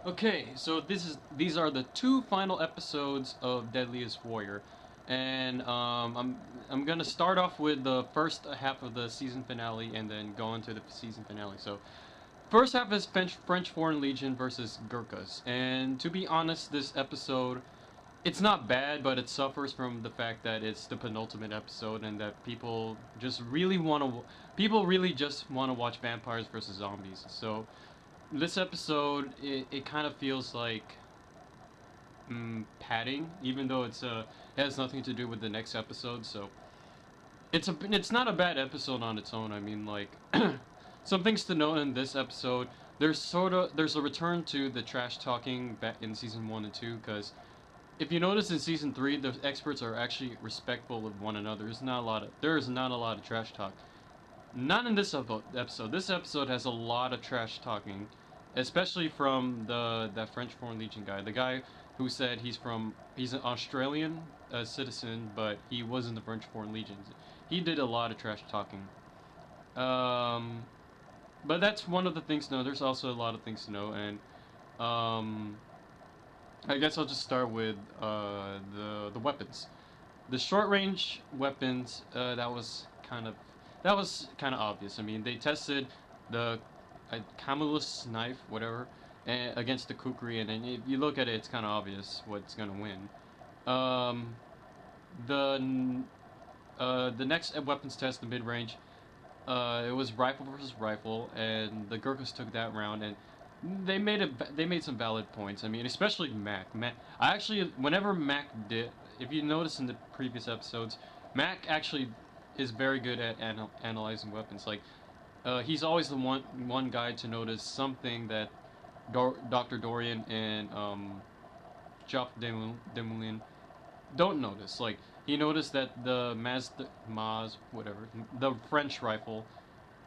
Okay, so these are the two final episodes of Deadliest Warrior, and I'm gonna start off with the first half of the season finale, and then go into the season finale. So, first half is French Foreign Legion versus Gurkhas, and to be honest, this episode it's not bad, but it suffers from the fact that it's the penultimate episode, and that people really just want to watch vampires versus zombies. So this episode, it kind of feels like padding, even though it has nothing to do with the next episode. So it's not a bad episode on its own. I mean, like some things to note in this episode. There's a return to the trash talking back in season 1 and 2, because if you notice in season 3, the experts are actually respectful of one another. There is not a lot of trash talk. Not in this episode. This episode has a lot of trash talking, especially from that French Foreign Legion guy. The guy who said he's an Australian citizen, but he was in the French Foreign Legion. He did a lot of trash talking. Um, but that's one of the things to know. There's also a lot of things to know, and um, I guess I'll just start with the weapons. The short range weapons, that was kind of obvious. I mean, they tested the Camillus knife, whatever, against the Kukri, and then if you look at it, it's kind of obvious what's gonna win. Um, the next weapons test, the mid range, it was rifle versus rifle, and the Gurkhas took that round, and they made some valid points. I mean, especially Mac. I actually, whenever Mac did, if you notice in the previous episodes, Mac actually is very good at analyzing weapons. Like, he's always the one guy to notice something that Dr. Dorian and Joff Demoulin don't notice. Like, he noticed that the Maz, whatever, the French rifle,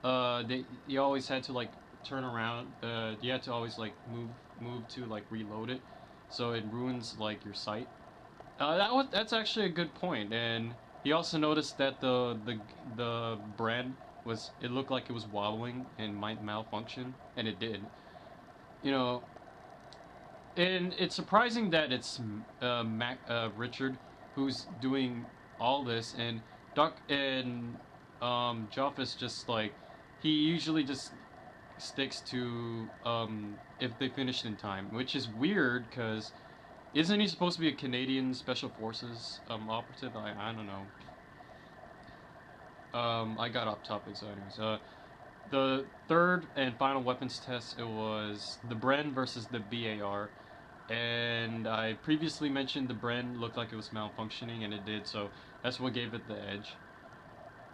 you always had to like turn around. You had to always like move to like reload it, so it ruins like your sight. That's actually a good point, and he also noticed that the brand it looked like it was wobbling and might malfunction, and it did. You know, and it's surprising that it's Richard who's doing all this, and Joff is just like he usually just sticks to if they finished in time, which is weird because isn't he supposed to be a Canadian Special Forces operative? I don't know. I got off topic, so anyways. The third and final weapons test, it was the Bren versus the BAR, and I previously mentioned the Bren looked like it was malfunctioning, and it did, so that's what gave it the edge.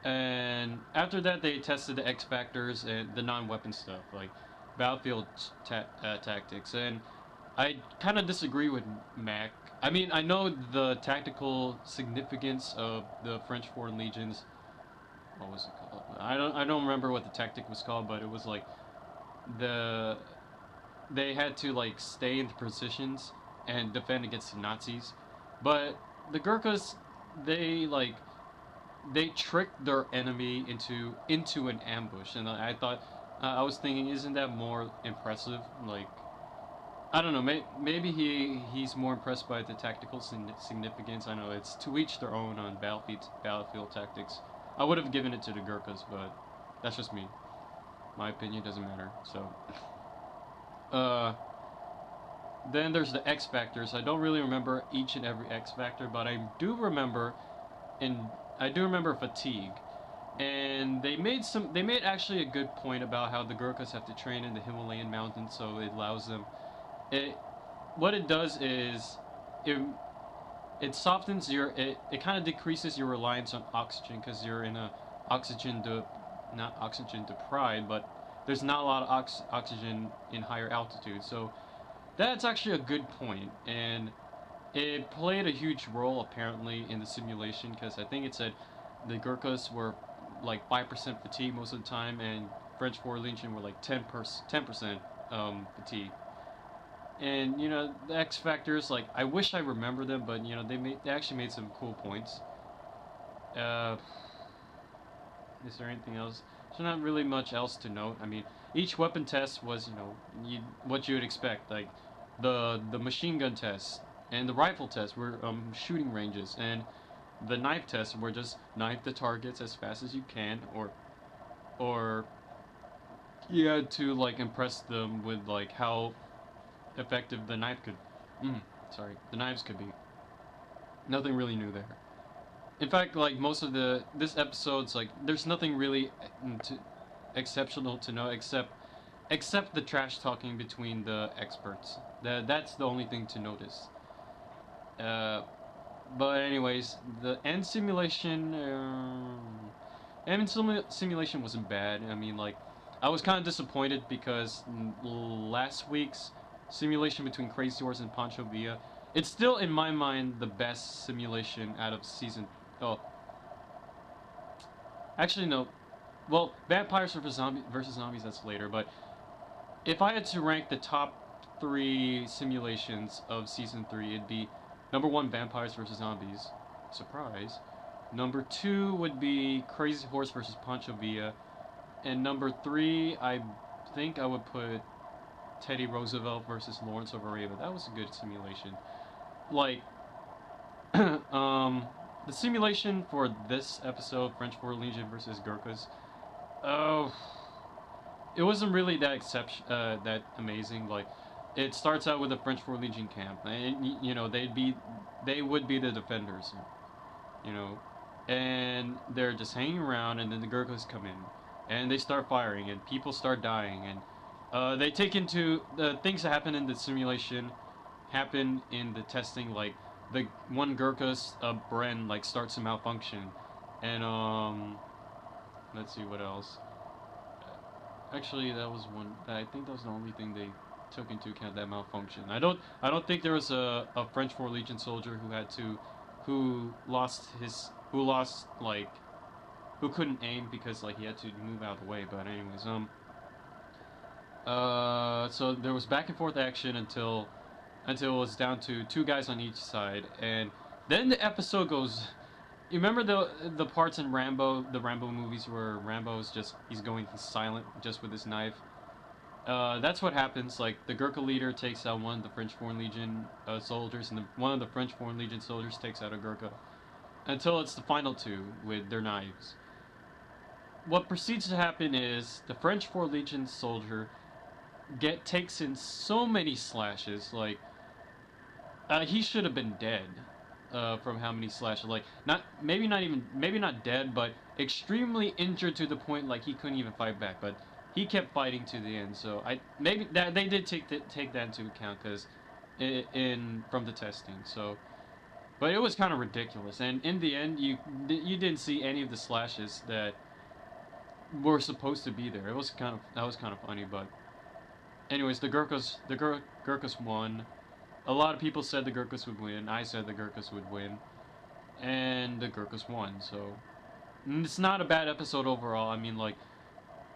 And after that, they tested the X factors and the non-weapon stuff, like battlefield tactics. And I kind of disagree with Mac. I mean, I know the tactical significance of the French Foreign Legions. What was it called? I don't remember what the tactic was called, but it was like the they had to like stay in the positions and defend against the Nazis. But the Gurkhas, they like they tricked their enemy into an ambush, and I thought I was thinking, isn't that more impressive? Like, I don't know, maybe he's more impressed by the tactical significance. I know it's to each their own on battlefield tactics. I would have given it to the Gurkhas, but that's just me. My opinion doesn't matter. So, uh, then there's the X factors. I don't really remember each and every X factor, but in I do remember fatigue. And they made actually a good point about how the Gurkhas have to train in the Himalayan mountains, so it allows them it what it does is it it softens it kind of decreases your reliance on oxygen, because you're in a oxygen de not oxygen deprived, but there's not a lot of oxygen in higher altitude. So that's actually a good point, and it played a huge role apparently in the simulation, because I think it said the Gurkhas were like 5% fatigue most of the time, and French Foreign Legion were like 10% fatigue. And you know, the X factors, like I wish I remember them, but you know they actually made some cool points. Uh, is there anything else? There's not really much else to note. I mean, each weapon test was what you would expect. Like the machine gun test and the rifle test were shooting ranges, and the knife tests were just knife the targets as fast as you can, or you had to like impress them with like how effective the knife could. The knives could be. Nothing really new there. In fact, like most of this episode's like there's nothing really exceptional to know except the trash talking between the experts. That's the only thing to notice. Uh, but anyways, the end simulation. Simulation wasn't bad. I mean, like, I was kind of disappointed because last week's simulation between Crazy Horse and Pancho Villa, it's still in my mind the best simulation out of season. Oh, actually no. Well, vampires versus zombies, that's later. But if I had to rank the top 3 simulations of season 3, it'd be number 1, vampires versus zombies. Surprise. Number 2 would be Crazy Horse versus Pancho Villa. And number 3, I think I would put Teddy Roosevelt versus Lawrence of Arabia. That was a good simulation. Like, the simulation for this episode, French Foreign Legion versus Gurkhas, oh, it wasn't really that amazing. Like, it starts out with a French Foreign Legion camp, and you know they would be the defenders, you know, and they're just hanging around, and then the Gurkhas come in, and they start firing, and people start dying, and they take into the things that happen in the simulation, happen in the testing. Like the one Gurkhas, Bren, like starts to malfunction, and let's see what else. Actually, that was one. I think that was the only thing they took into account, that malfunction. I don't think there was a French Foreign Legion soldier who lost like, who couldn't aim because like he had to move out of the way. But anyways, so there was back and forth action until it was down to 2 guys on each side, and then the episode goes. You remember the parts in the Rambo movies where he's going silent just with his knife. That's what happens. Like the Gurkha leader takes out one of the French Foreign Legion soldiers, and one of the French Foreign Legion soldiers takes out a Gurkha, until it's the final 2 with their knives. What proceeds to happen is the French Foreign Legion soldier takes in so many slashes, like he should have been dead. From how many slashes, like maybe not dead, but extremely injured to the point like he couldn't even fight back. But he kept fighting to the end. So maybe that they did take that into account, because from the testing. So, but it was kind of ridiculous. And in the end, you didn't see any of the slashes that were supposed to be there. That was kind of funny. But anyways, the Gurkhas won. A lot of people said the Gurkhas would win. I said the Gurkhas would win. And the Gurkhas won, so it's not a bad episode overall. I mean, like,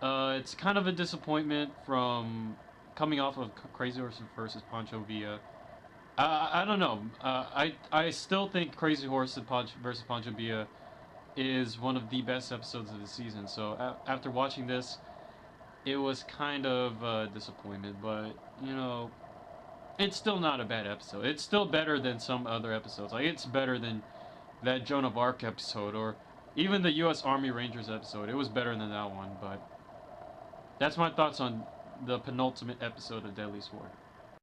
it's kind of a disappointment from coming off of Crazy Horse versus Pancho Villa. I don't know. I still think Crazy Horse versus Pancho Villa is one of the best episodes of the season. So after watching this, it was kind of a disappointment. But, you know, it's still not a bad episode. It's still better than some other episodes. Like, it's better than that Joan of Arc episode, or even the U.S. Army Rangers episode. It was better than that one, but that's my thoughts on the penultimate episode of Deadly Sword.